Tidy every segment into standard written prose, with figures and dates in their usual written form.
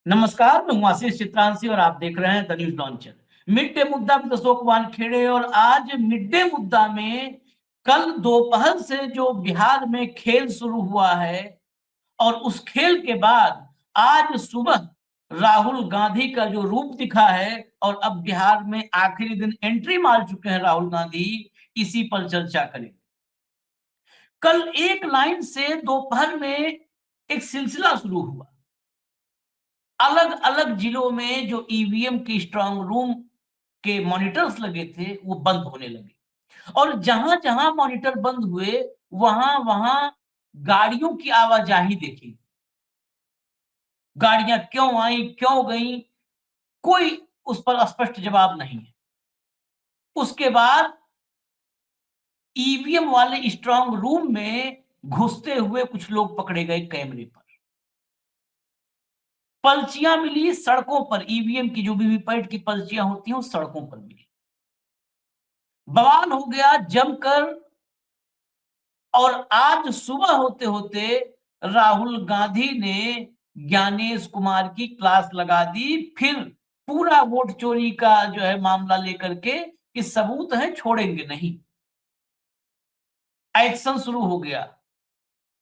नमस्कार, मैं हूं आशीष चित्रांशी और आप देख रहे हैं the news launcher. Mid day मुद्दा विद अशोक वानखेड़े। और आज मिड डे मुद्दा में कल दोपहर से जो बिहार में खेल शुरू हुआ है और उस खेल के बाद आज सुबह राहुल गांधी का जो रूप दिखा है और अब बिहार में आखिरी दिन एंट्री मार चुके हैं राहुल गांधी, इसी पर चर्चा करें। कल एक लाइन से दोपहर में एक सिलसिला शुरू हुआ। अलग अलग जिलों में जो ईवीएम की स्ट्रांग रूम के मॉनिटर्स लगे थे वो बंद होने लगे और जहां जहां मॉनिटर बंद हुए वहां वहां गाड़ियों की आवाजाही देखी। गाड़ियां क्यों आई क्यों गई, कोई उस पर स्पष्ट जवाब नहीं है। उसके बाद ईवीएम वाले स्ट्रांग रूम में घुसते हुए कुछ लोग पकड़े गए कैमरे पर। पर्चियां मिली सड़कों पर, ईवीएम की जो वीवीपैट की पर्चियां होती हैं वो सड़कों पर मिली। बवाल हो गया जमकर। और आज सुबह होते होते राहुल गांधी ने ज्ञानेश कुमार की क्लास लगा दी। फिर पूरा वोट चोरी का जो है मामला लेकर के कि सबूत है, छोड़ेंगे नहीं। एक्शन शुरू हो गया।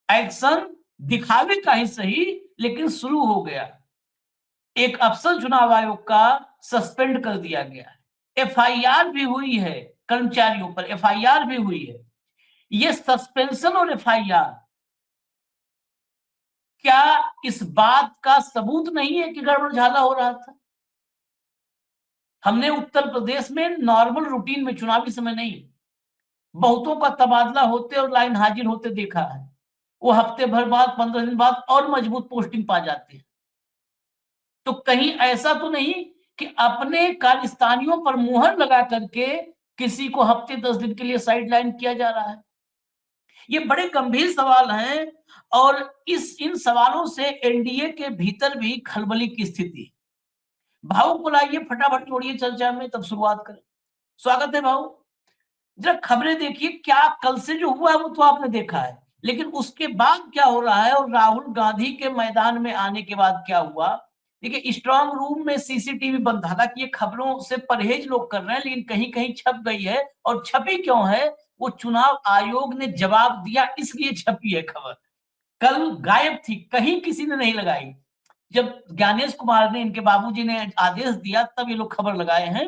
एक्शन दिखावे का ही सही, लेकिन शुरू हो गया। एक अफसर चुनाव आयोग का सस्पेंड कर दिया गया है। एफआईआर भी हुई है, कर्मचारियों पर एफआईआर भी हुई है। ये सस्पेंशन और एफआईआर क्या इस बात का सबूत नहीं है कि गड़बड़ झाला हो रहा था? हमने उत्तर प्रदेश में नॉर्मल रूटीन में, चुनावी समय नहीं, बहुतों का तबादला होते और लाइन हाजिर होते देखा है। वो हफ्ते भर बाद, 15 दिन बाद और मजबूत पोस्टिंग पा जाते हैं। तो कहीं ऐसा तो नहीं कि अपने कार्यस्थानियों पर मुहर लगा करके किसी को हफ्ते 10 दिन के लिए साइड लाइन किया जा रहा है? ये बड़े गंभीर सवाल हैं और इन सवालों से एनडीए के भीतर भी खलबली की स्थिति है। भाऊ को लाइए, फटाफट जोड़िए चर्चा में, तब शुरुआत करें। स्वागत है भाऊ। जरा खबरें देखिए, क्या कल से जो हुआ है वो तो आपने देखा है, लेकिन उसके बाद क्या हो रहा है और राहुल गांधी के मैदान में आने के बाद क्या हुआ। देखिए, स्ट्रांग रूम में सीसीटीवी बंद, हालांकि ये खबरों से परहेज लोग कर रहे हैं, लेकिन कहीं कहीं छप गई है। और छपी क्यों है? वो चुनाव आयोग ने जवाब दिया इसलिए छपी है खबर। कल गायब थी, कहीं किसी ने नहीं लगाई। जब ज्ञानेश कुमार ने, इनके बाबूजी ने आदेश दिया, तब ये लोग खबर लगाए हैं।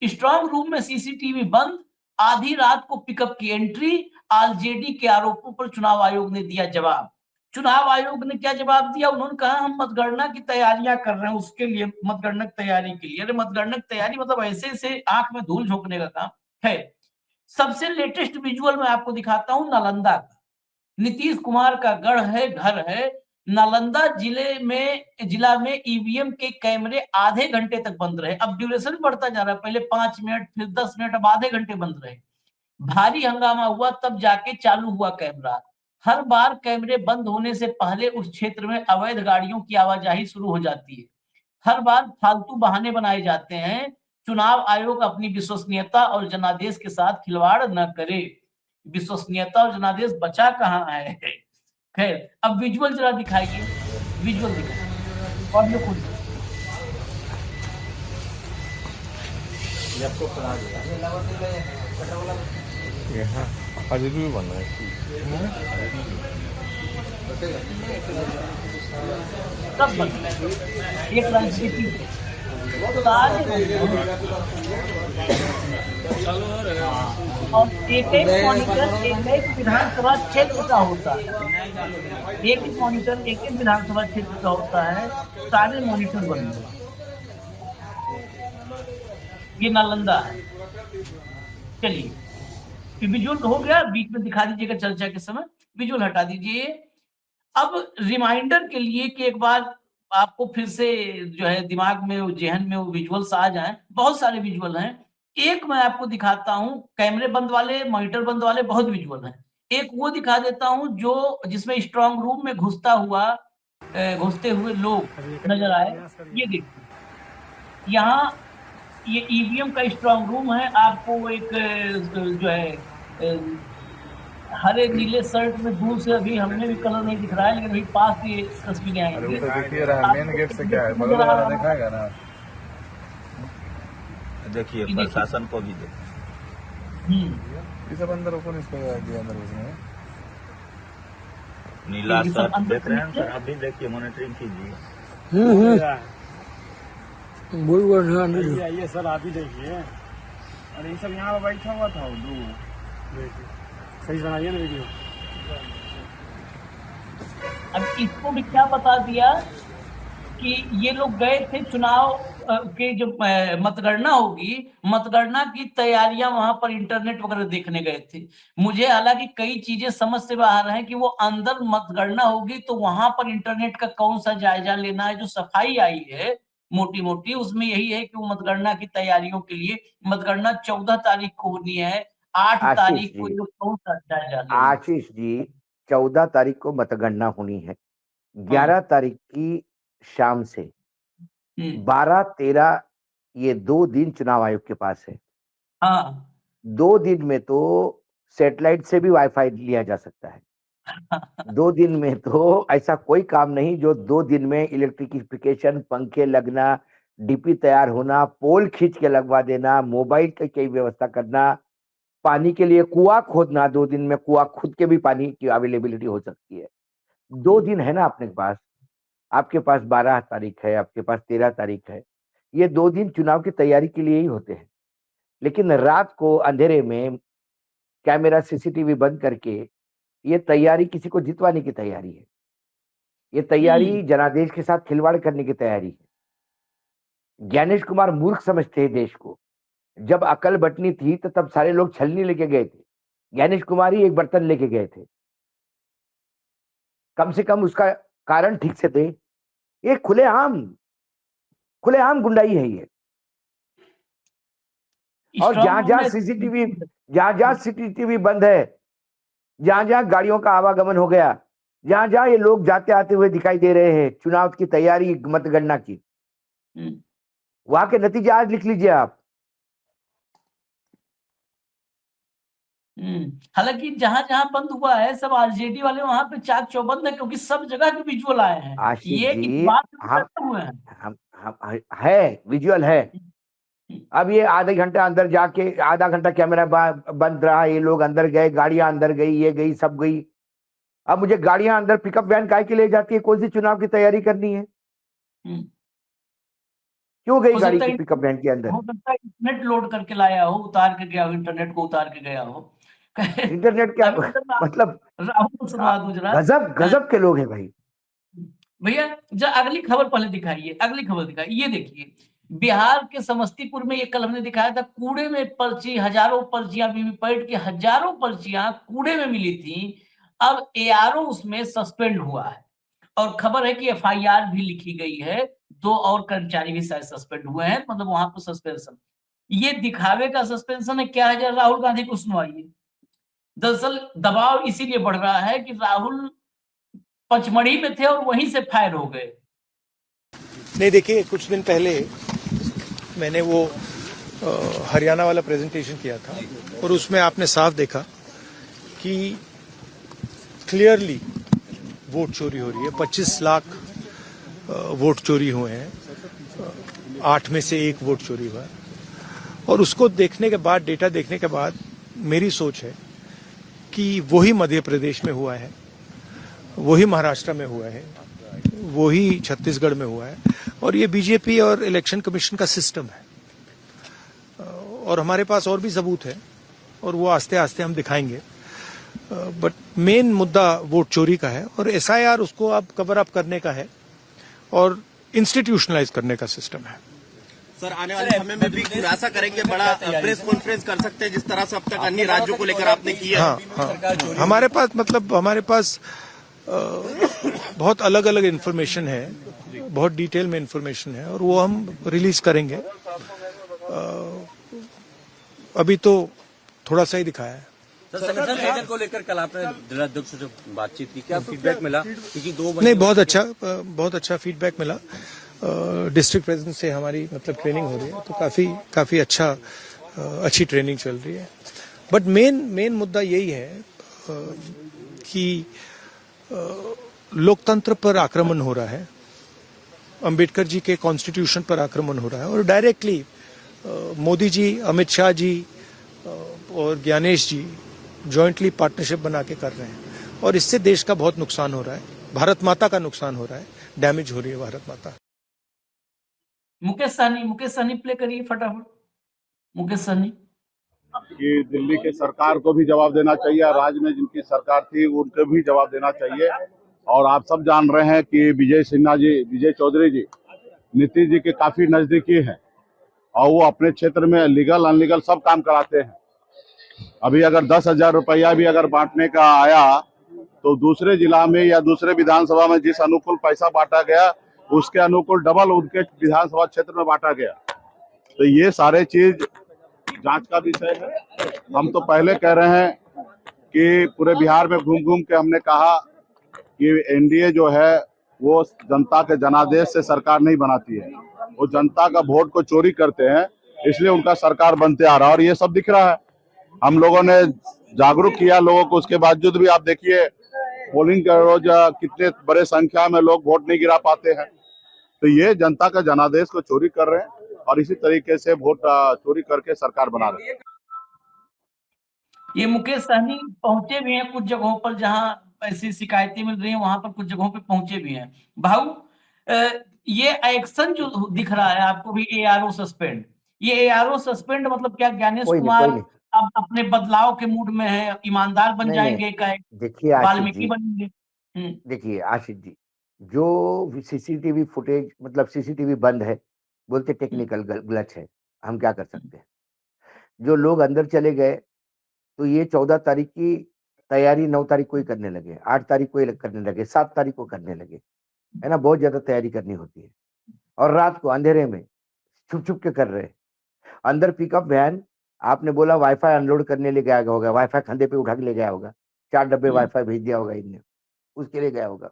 स्ट्रांग रूम में सीसीटीवी बंद, आधी रात को पिकअप की एंट्री, आरजेडी के आरोपों पर चुनाव आयोग ने दिया जवाब। चुनाव आयोग ने क्या जवाब दिया? उन्होंने कहा हम मतगणना की तैयारियां कर रहे हैं, उसके लिए मतगणना की तैयारी के लिए। अरे मतगणना की तैयारी मतलब ऐसे ऐसे आंख में धूल झोंकने का काम है। सबसे लेटेस्ट विजुअल मैं आपको दिखाता हूं नालंदा का। नीतीश कुमार का गढ़ है, घर है। नालंदा जिला में ईवीएम के कैमरे आधे घंटे तक बंद रहे। अब ड्यूरेशन बढ़ता जा रहा है, पहले 5 मिनट, फिर 10 मिनट, अब आधे घंटे बंद रहे। भारी हंगामा हुआ, तब जाके चालू हुआ कैमरा। हर बार कैमरे बंद होने से पहले उस क्षेत्र में अवैध गाड़ियों की आवाजाही शुरू हो जाती है। हर बार फालतू बहाने बनाए जाते हैं। चुनाव आयोग अपनी विश्वसनीयता और जनादेश के साथ खिलवाड़ न करे। विश्वसनीयता और जनादेश बचा कहाँ है? खैर, अब विजुअल जरा दिखाइए, विजुअल दिखाइए, ऑडियो खोलिए। यहाँ अजय भी बन रहा है। सब बंद, एक राजनीति सारे बंद हैं। और एक एक मॉनिटर एक एक विधानसभा क्षेत्र का होता है। एक एक मॉनिटर एक एक विधानसभा क्षेत्र का होता है। सारे मॉनिटर बंद हैं। ये नालंदा है। चलिए, विजुअल हो गया, बीच में दिखा दीजिएगा चर्चा के समय, विजुअल हटा दीजिए। अब रिमाइंडर के लिए कि एक बार आपको फिर से जो है दिमाग में, वो जेहन में वो विजुअल्स आ जाएं। बहुत सारे विजुअल हैं। एक मैं आपको दिखाता हूं, कैमरे बंद वाले, मॉनिटर बंद वाले बहुत विजुअल हैं। एक वो दिखा देता हूं जो जिसमें स्ट्रांग रूम में घुसते हुए लोग नजर आए। ये देखिए, यहाँ ये ईवीएम का स्ट्रांग रूम है। आपको एक जो है हरे नीले शर्ट में दूर से अभी हमें भी कलर नहीं दिख रहा है, लेकिन अभी पास ये तस्वीरें अरे वो आएंगी। तो दिख ही रहा है, मेन गेट से क्या है, बगल वाला दिखाएगा ना। देखिए ये देखिए। प्रशासन को भी देखिए, ये सब अंदर ओपन इसको दिया अंदर उसने। नीला ये सब शर्ट अंदर देख रहे हैं से सर, आप भी देखिए, मॉनिटरिंग कीजिए। आइए सर, आप ही देखिए। अरे ये सब यहाँ पे बैठा हुआ था, दो सही बनाइए ना वीडियो। अब इसको भी क्या बता दिया कि ये लोग गए थे चुनाव के जो मतगणना होगी, मतगणना की तैयारियां वहां पर इंटरनेट वगैरह देखने गए थे। मुझे हालांकि कई चीजें समझ से बाहर हैं कि वो अंदर मतगणना होगी तो वहां पर इंटरनेट का कौन सा जायजा लेना है। जो सफाई आई है मोटी मोटी, उसमें यही है कि वो मतगणना की तैयारियों के लिए, मतगणना 14 तारीख को होनी है, 8 आशीष तारीख को जी, ये लोग कौन सा जायजा लेंगे। आशीष जी, 14 तारीख को मतगणना होनी है। 11 तारीख की शाम से हम्म, 12-13 ये 2 दिन चुनाव आयोग के पास है। हाँ 2 दिन में तो सैटेलाइट से भी वाईफाई लिया जा सकता है। 2 दिन में तो ऐसा कोई काम नहीं जो 2 दिन में इलेक्ट्रिफिकेशन, पंखे लगना, डीपी तैयार होना, पोल खींच के लगवा देना, मोबाइल की व्यवस्था करना, पानी के लिए कुआं खोदना। 2 दिन में कुआं खुद के भी पानी की अवेलेबिलिटी हो सकती है। 2 दिन है ना अपने पास। आपके पास 12 तारीख है, आपके पास 13 तारीख है। ये 2 दिन चुनाव की तैयारी के लिए ही होते हैं। लेकिन रात को अंधेरे में कैमरा, सीसीटीवी बंद करके ये तैयारी किसी को जितवाने की तैयारी है। ये तैयारी जनादेश के साथ खिलवाड़ करने की तैयारी है। ज्ञानेश कुमार मूर्ख समझते हैं देश को। जब अकल बटनी थी तो तब सारे लोग छलनी लेके गए थे। ज्ञानेश कुमार ही एक बर्तन लेके गए थे। कम से कम उसका कारण ठीक से थे। ये खुलेआम गुंडाई है ये। और जहां सीसीटीवी बंद है, जहां गाड़ियों का आवागमन हो गया, जहां ये लोग जाते आते हुए दिखाई दे रहे हैं चुनाव की तैयारी, मतगणना की, वहां के नतीजे आज लिख लीजिए आप। हालांकि जहां जहां बंद हुआ है सब आरजेडी वाले वहां पे चाक चौबंद है, क्योंकि सब जगह के विजुअल आए हैं। आशीष ये कि जी, बात हम करते हुए हैं। हम है, विजुअल है। अब ये आधे घंटे अंदर जाके, आधा घंटा कैमरा बंद रहा, ये लोग अंदर गए, गाड़ियां अंदर गई, ये गई, सब गई। अब मुझे गाड़ियां अंदर पिकअप वैन काहे के ले जाती है? कौन सी चुनाव की तैयारी करनी है? क्यों गई हो गाड़ी सकता की है पिकअप वैन के अंदर? हो सकता है इंटरनेट लोड करके लाया हो, उतार के गया हो, इंटरनेट को उतार के गया हो। इंटरनेट क्या अभी मतलब? राहुल सुनवा दूं जरा। गजब के लोग हैं भाई। भैया जब अगली खबर पहले दिखाइए, अगली खबर दिखाइए। ये देखिए, बिहार के समस्तीपुर में ये कल हमने दिखाया था, कूड़े में पर्ची, हजारों पर्चियां, वीवीपैट की हजारों पर्चियां कूड़े में मिली थी। अब एआरओ उसमें सस्पेंड हुआ है और खबर है कि एफआईआर भी लिखी गई है। 2 और कर्मचारी भी शायद सस्पेंड हुए हैं, मतलब वहां पर सस्पेंशन। ये दिखावे का सस्पेंशन है क्या है? जरा राहुल गांधी को सुनवाइए। दरअसल दबाव इसीलिए बढ़ रहा है कि राहुल पचमढ़ी में थे और वहीं से फायर हो गए। नहीं, देखिए, कुछ दिन पहले मैंने वो हरियाणा वाला प्रेजेंटेशन किया था और उसमें आपने साफ देखा कि क्लियरली वोट चोरी हो रही है। 25 लाख वोट चोरी हुए हैं, 8 में से 1 वोट चोरी हुआ है। और उसको देखने के बाद, डेटा देखने के बाद मेरी सोच है कि वही मध्य प्रदेश में हुआ है, वही महाराष्ट्र में हुआ है, वही छत्तीसगढ़ में हुआ है, और ये बीजेपी और इलेक्शन कमीशन का सिस्टम है। और हमारे पास और भी सबूत है और वो आस्ते आस्ते हम दिखाएंगे। बट मेन मुद्दा वोट चोरी का है और एसआईआर उसको अब कवर अप करने का है और इंस्टीट्यूशनलाइज करने का सिस्टम है। सर, आने वाले समय में भी खुलासा करेंगे, बड़ा प्रेस कॉन्फ्रेंस कर सकते हैं जिस तरह से अब तक अन्य राज्यों को लेकर आपने किया। हाँ, हमारे पास बहुत अलग अलग इन्फॉर्मेशन है, बहुत डिटेल में इन्फॉर्मेशन है और वो हम रिलीज करेंगे। अभी तो थोड़ा सा ही दिखाया है। सर, को लेकर कल आपने जिलाध्यक्ष से जो बातचीत की, क्या फीडबैक मिला? क्योंकि 2 नहीं, बहुत अच्छा फीडबैक मिला। डिस्ट्रिक्ट प्रेसिडेंट से हमारी मतलब ट्रेनिंग हो रही है, तो काफी अच्छी ट्रेनिंग चल रही है। बट मेन मुद्दा यही है कि लोकतंत्र पर आक्रमण हो रहा है, अंबेडकर जी के कॉन्स्टिट्यूशन पर आक्रमण हो रहा है और डायरेक्टली मोदी जी, अमित शाह जी और ज्ञानेश जी जॉइंटली पार्टनरशिप बना के कर रहे हैं और इससे देश का बहुत नुकसान हो रहा है, भारत माता का नुकसान हो रहा है, डैमेज हो रही है भारत माता। मुकेश सहनी प्ले करिए फटाफट। मुकेश सहनी। कि दिल्ली के सरकार को भी जवाब देना चाहिए और राज्य में जिनकी सरकार थी उनको भी जवाब देना चाहिए। और आप सब जान रहे हैं कि विजय चौधरी जी नीतीश जी के काफी नजदीकी हैं और वो अपने क्षेत्र में लीगल अनलीगल सब काम कराते हैं। अभी अगर 10,000 रुपया भी अगर बांटने का आया तो दूसरे जिला में या दूसरे विधानसभा में जिस अनुकूल पैसा बांटा गया उसके अनुकूल डबल उनके विधानसभा क्षेत्र में बांटा गया। तो ये सारे चीज जांच का विषय है। हम तो पहले कह रहे हैं कि पूरे बिहार में घूम घूम के हमने कहा कि एनडीए जो है वो जनता के जनादेश से सरकार नहीं बनाती है, वो जनता का वोट को चोरी करते हैं, इसलिए उनका सरकार बनते आ रहा है और ये सब दिख रहा है। हम लोगों ने जागरूक किया लोगों को, उसके बावजूद भी आप देखिए पोलिंग के रोज कितने बड़े संख्या में लोग वोट नहीं गिरा पाते हैं। तो ये जनता का जनादेश को चोरी कर रहे हैं और इसी तरीके से वोट चोरी करके सरकार बना रहे हैं। ये मुकेश सहनी पहुंचे भी हैं कुछ जगहों पर जहां ऐसी शिकायतें मिल रही हैं, वहां पर कुछ जगहों पे पहुंचे भी हैं। भाऊ, ये एक्शन जो दिख रहा है आपको भी, एआरओ सस्पेंड, ये एआरओ सस्पेंड मतलब क्या ज्ञानेश कोई कुमार नहीं। अब अपने बदलाव के मूड में है, ईमानदार बन नहीं, जाएंगे, क्या देखिए आशीष वाल्मीकि जी, बनेंगे? देखिए आशीष जी, जो सीसीटीवी फुटेज मतलब सीसीटीवी बंद है, बोलते टेक्निकल ग्लच है, हम क्या कर सकते हैं। जो लोग अंदर चले गए तो ये 14 तारीख की तैयारी 9 तारीख को ही करने लगे, 8 तारीख को ही करने लगे, 7 तारीख को करने लगे, है ना। बहुत ज्यादा तैयारी करनी होती है और रात को अंधेरे में छुप छुप के कर रहे हैं। अंदर पिकअप वैन, आपने बोला वाईफाई अनलोड करने ले गया होगा, वाईफाई कंधे पे उठा के ले गया होगा, 4 डब्बे वाईफाई भेज दिया होगा इनने, उसके लिए गया होगा।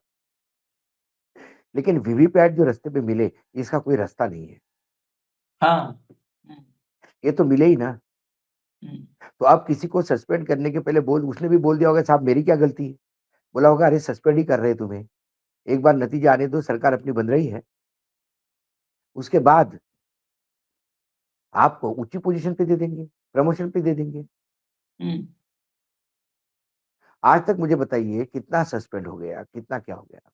लेकिन वीवीपैट जो रास्ते पे मिले, इसका कोई रास्ता नहीं है। हाँ। ये तो मिले ही ना। तो आप किसी को सस्पेंड करने के पहले उसने भी बोल दिया होगा साहब मेरी क्या गलती है, बोला होगा अरे सस्पेंड ही कर रहे हैं तुम्हें, एक बार नतीजा आने दो, सरकार अपनी बन रही है, उसके बाद आपको ऊंची पोजीशन पे दे देंगे, प्रमोशन पे दे देंगे। आज तक मुझे बताइए कितना सस्पेंड हो गया, कितना क्या हो गया।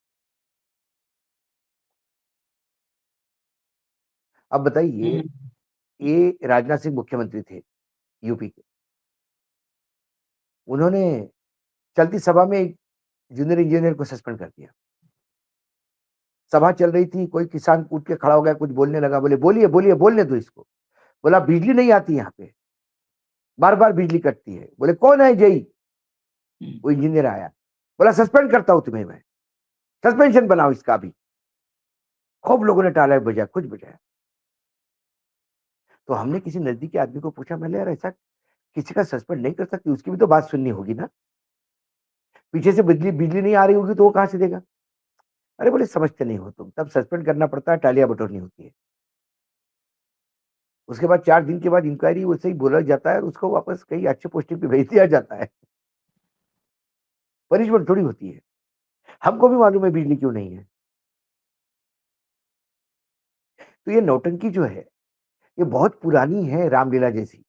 अब बताइए, ये राजनाथ सिंह मुख्यमंत्री थे यूपी के, उन्होंने चलती सभा में एक जूनियर इंजीनियर को सस्पेंड कर दिया। सभा चल रही थी, कोई किसान उठ के खड़ा हो गया, कुछ बोलने लगा, बोले बोलिए बोलिए, बोलने दो इसको। बोला बिजली नहीं आती यहाँ पे, बार बार बिजली कटती है। बोले कौन है जेई? वो इंजीनियर आया, बोला सस्पेंड करता हूं तुम्हें मैं, सस्पेंशन बनाओ इसका भी। खूब लोगों ने टाला बजाया, कुछ बजाया। तो हमने किसी नजदीकी आदमी को पूछा, मैंने यार ऐसा किसी का सस्पेंड नहीं कर सकती, उसकी भी तो बात सुननी होगी ना। पीछे से बिजली नहीं आ रही होगी तो वो कहां से देगा? अरे बोले समझते नहीं हो तुम, तब सस्पेंड करना पड़ता है, टालियां बटोरनी होती है। उसके बाद 4 दिन के बाद इंक्वायरी वैसे ही बोला जाता है और उसको वापस कहीं अच्छे पोस्टिंग पे भेज दिया जाता है। पनिशमेंट थोड़ी होती है। हमको भी मालूम है बिजली क्यों नहीं है। तो ये नौटंकी जो है, ये बहुत पुरानी है, रामलीला जैसी।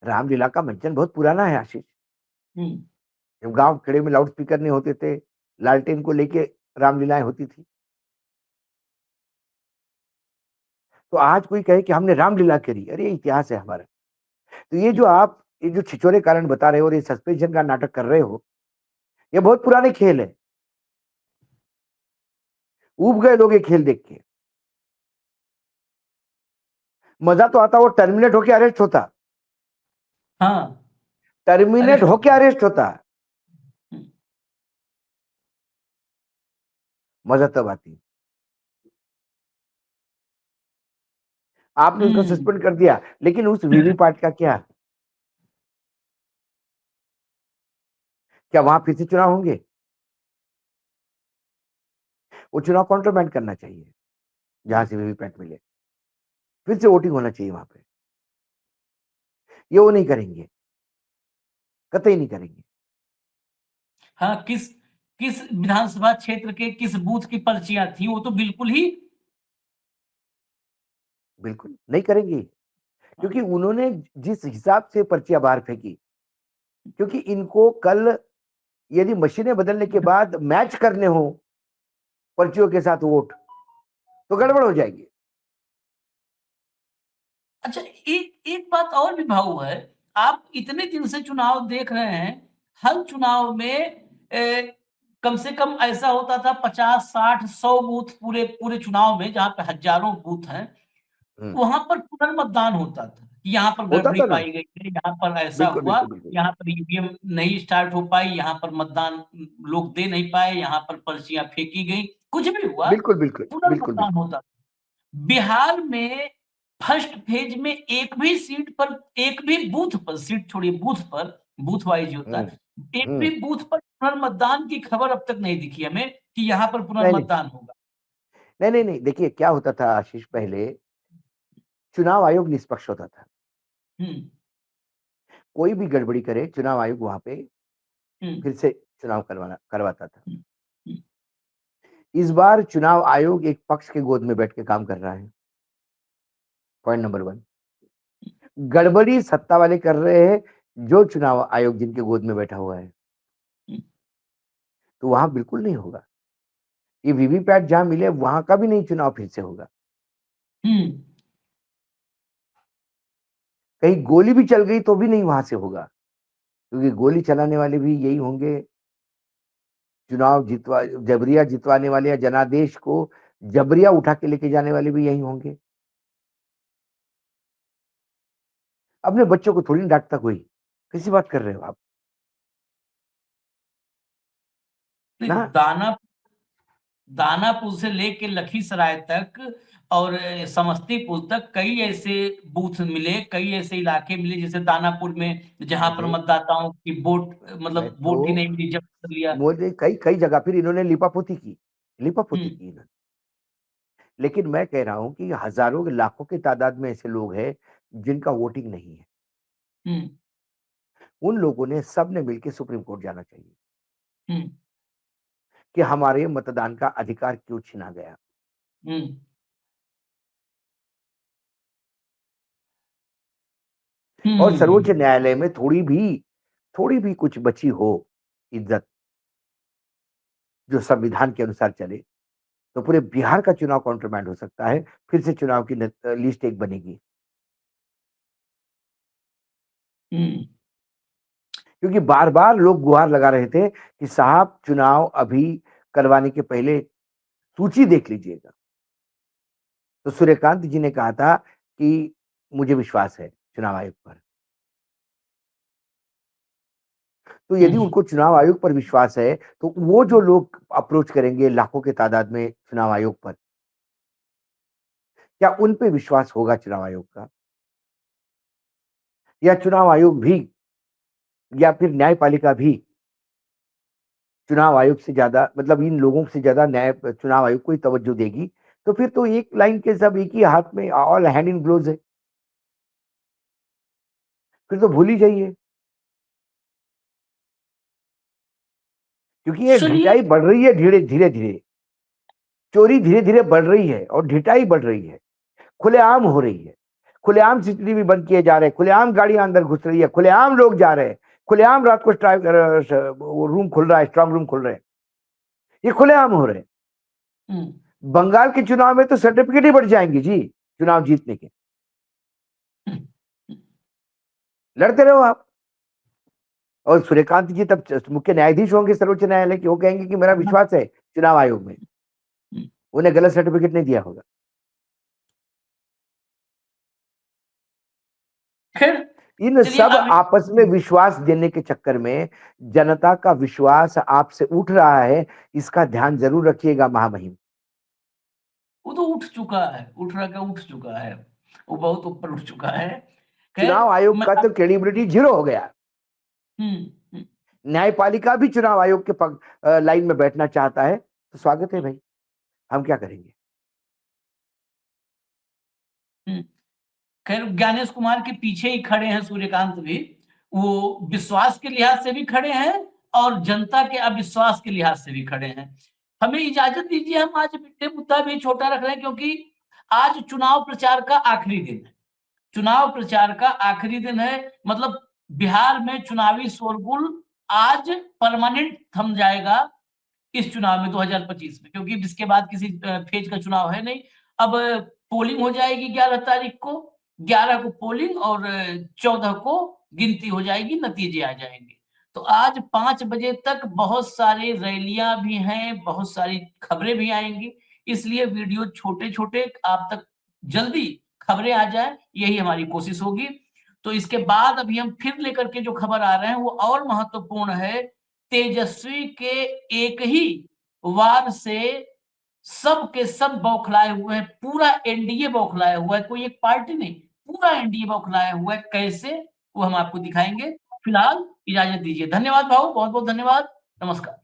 रामलीला का मंचन बहुत पुराना है आशीष। जब गांव खेड़े में लाउड स्पीकर नहीं होते थे, लालटेन को लेके रामलीलाएं होती थी। तो आज कोई कहे कि हमने रामलीला करी, अरे ये इतिहास है हमारा। तो ये जो छिछोरे कारण बता रहे हो और ये सस्पेंशन का नाटक कर रहे हो, ये बहुत पुराने खेल है। ऊब गए लोग ये खेल देख के। मजा तो आता वो टर्मिनेट होके अरेस्ट होता, हाँ, टर्मिनेट होके अरेस्ट होता, मजा तब आती। आपने उसको सस्पेंड कर दिया, लेकिन उस वीवीपैट का क्या वहां फिर से चुनाव होंगे? वो चुनाव कॉन्ट्रोबैंड करना चाहिए, जहां से वीवीपैट मिले, फिर से वोटिंग होना चाहिए वहां पे। ये वो नहीं करेंगे, कतई नहीं करेंगे। हाँ, किस किस विधानसभा क्षेत्र के किस बूथ की पर्चियां थी, वो तो बिल्कुल ही बिल्कुल नहीं करेंगे, क्योंकि उन्होंने जिस हिसाब से पर्चियां बाहर फेंकी, क्योंकि इनको कल यदि मशीनें बदलने के बाद मैच करने हो पर्चियों के साथ वोट, तो गड़बड़ हो जाएगी। अच्छा, एक एक बात और भी भाऊ है, आप इतने दिन से चुनाव देख रहे हैं, हर चुनाव में कम से कम ऐसा होता था 50, 60, 100 बूथ पूरे पूरे चुनाव में जहाँ पे हजारों बूथ हैं, हम्म, वहां पर पुनर्मतदान होता था कि यहाँ पर होता गड़बड़ी था ना। पाई गई है, यहाँ पर ऐसा बिल्कुल हुआ, बिल्कुल बिल्कुल यहाँ पर ईवीएम नहीं स्टार्ट हो पाई, यहाँ पर मतदान लोग दे नहीं पाए, यहाँ पर पर्चियां फेंकी गई, कुछ भी हुआ, बिल्कुल बिल्कुल बिल्कुल पुनर्मतदान बिल्कुल। होता था। बिहार में फर्स्ट फेज में एक भी सीट पर, एक भी बूथ पर, सीट छोड़िए बूथ पर, बूथ वाइज होता हम्म, है, एक भी हम्म, बूथ पर पुनर्मतदान की खबर अब तक नहीं दिखी हमें कि यहाँ पर नहीं नहीं पुनर्मतदान होगा। नहीं नहीं नहीं, देखिए क्या होता था आशीष, पहले चुनाव आयोग निष्पक्ष होता था। हम्म कोई भी गड़बड़ी करे, चुनाव आयोग वहां पे हम्म फिर से चुनाव करवाता था। हम्म हम्म इस बार चुनाव आयोग एक पक्ष के गोद में बैठ के काम कर रहा है। पॉइंट नंबर 1, गड़बड़ी सत्ता वाले कर रहे हैं, जो चुनाव आयोग जिनके गोद में बैठा हुआ है, हम्म तो वहां बिल्कुल नहीं होगा। ये वीवीपैट जहां मिले वहां का भी नहीं चुनाव फिर से होगा। हम्म कहीं गोली भी चल गई तो भी नहीं वहां से होगा, क्योंकि गोली चलाने वाले भी यही होंगे, चुनाव जितवा जबरिया जितवाने वाले या जनादेश को जबरिया उठा के लेके जाने वाले भी यही होंगे। अपने बच्चों को थोड़ी ना डांटता कोई, कैसी बात कर रहे हो आप? नहीं, ना, दानापुर से लेके लखीसराय तक और समस्तीपुर तक कई ऐसे बूथ मिले, कई ऐसे इलाके मिले, जैसे दानापुर में जहां पर मुझे मतदाताओं की वोट, मैं मतलब तो वोट ही नहीं मिली, जब्त कर लिया। मुझे कई कई जगह फिर इन्होंने लिपापोती हम्म की इन्होंने। लेकिन मैं कह रहा हूं कि हजारों लाखों की तादाद में ऐसे लोग हैं जिनका वोटिंग नहीं है। हम्म उन लोगों ने सबने मिलकर सुप्रीम कोर्ट जाना चाहिए हम्म कि हमारे मतदान का अधिकार क्यों छीना गया। हम्म और सर्वोच्च हम्म न्यायालय में थोड़ी भी कुछ बची हो इज्जत, जो संविधान के अनुसार चले, तो पूरे बिहार का चुनाव काउंटरमैंड हो सकता है, फिर से चुनाव की लिस्ट एक बनेगी। हम्म क्योंकि बार बार लोग गुहार लगा रहे थे कि साहब चुनाव अभी करवाने के पहले सूची देख लीजिएगा। तो सूर्यकांत जी ने कहा था कि मुझे विश्वास है चुनाव आयोग पर। तो यदि हम्म उनको चुनाव आयोग पर विश्वास है, तो वो जो लोग अप्रोच करेंगे लाखों की तादाद में चुनाव आयोग पर, क्या उन पे विश्वास होगा चुनाव आयोग का? या चुनाव आयोग भी, या फिर न्यायपालिका भी चुनाव आयोग से ज्यादा, मतलब इन लोगों से ज्यादा न्याय चुनाव आयोग को ही तवज्जो देगी? तो फिर तो एक लाइन के सब एक ही हाथ में, ऑल हैंड इन ग्लोव्स है, फिर तो भूल ही जाइए। क्योंकि ये सुनिए, ढिठाई बढ़ रही है, धीरे धीरे धीरे चोरी धीरे धीरे बढ़ रही है और ढिठाई बढ़ रही है, खुलेआम हो रही है। खुलेआम सीसीटीवी बंद किए जा रहे हैं, खुलेआम गाड़ियां अंदर घुस रही है, खुलेआम लोग जा रहे हैं, खुलेआम रात को रूम खुल रहा है, स्ट्रांग रूम खुल रहे हैं, ये खुलेआम हो रहे हैं। हम्म बंगाल के चुनाव में तो सर्टिफिकेट ही बढ़ जाएंगे जी, चुनाव जीतने के। हम्म लड़ते रहो आप। और सूर्यकांत जी तब मुख्य न्यायाधीश होंगे सर्वोच्च न्यायालय के, वो कहेंगे कि मेरा विश्वास है चुनाव आयोग में, हम्म। उन्हें गलत सर्टिफिकेट नहीं दिया होगा। खैर, इन चलिए सब अब आपस में विश्वास देने के चक्कर में जनता का विश्वास आपसे उठ रहा है, इसका ध्यान जरूर रखिएगा महामहिम। वो तो उठ चुका है, वो बहुत ऊपर उठ चुका है। खैर, चुनाव आयोग मैं का अब तो क्रेडिबिलिटी जीरो हो गया। हम्म हम्म न्यायपालिका भी चुनाव आयोग के लाइन में बैठना चाहता है, तो स्वागत है भाई, हम क्या करेंगे। हम्म। खैर, ज्ञानेश कुमार के पीछे ही खड़े हैं सूर्यकांत भी, वो विश्वास के लिहाज से भी खड़े हैं और जनता के अविश्वास के लिहाज से भी खड़े हैं। हमें इजाजत दीजिए, हम आज मिट्टे मुद्दा भी छोटा रख रहे हैं, क्योंकि आज चुनाव प्रचार का आखिरी दिन है। चुनाव प्रचार का आखिरी दिन है, मतलब बिहार में चुनावी शोरगुल आज परमानेंट थम जाएगा इस चुनाव में 2025 में, क्योंकि इसके बाद किसी फेज का चुनाव है नहीं। अब पोलिंग हो जाएगी 11 तारीख को, 11 को पोलिंग और 14 को गिनती हो जाएगी, नतीजे आ जाएंगे। तो आज 5 बजे तक बहुत सारी रैलियां भी हैं, बहुत सारी खबरें भी आएंगी, इसलिए वीडियो छोटे-छोटे आप तक जल्दी खबरें आ जाए, यही हमारी कोशिश होगी। तो इसके बाद अभी हम फिर लेकर के जो खबर आ रहे हैं वो और महत्वपूर्ण है। तेजस्वी के एक ही वार से सब के सब बौखलाए हुए हैं, पूरा एनडीए बौखलाया हुआ है, कोई एक पार्टी नहीं, पूरा एनडीए बौखलाया हुआ है। कैसे, वो हम आपको दिखाएंगे। फिलहाल इजाजत दीजिए। धन्यवाद भाऊ, बहुत बहुत धन्यवाद। नमस्कार।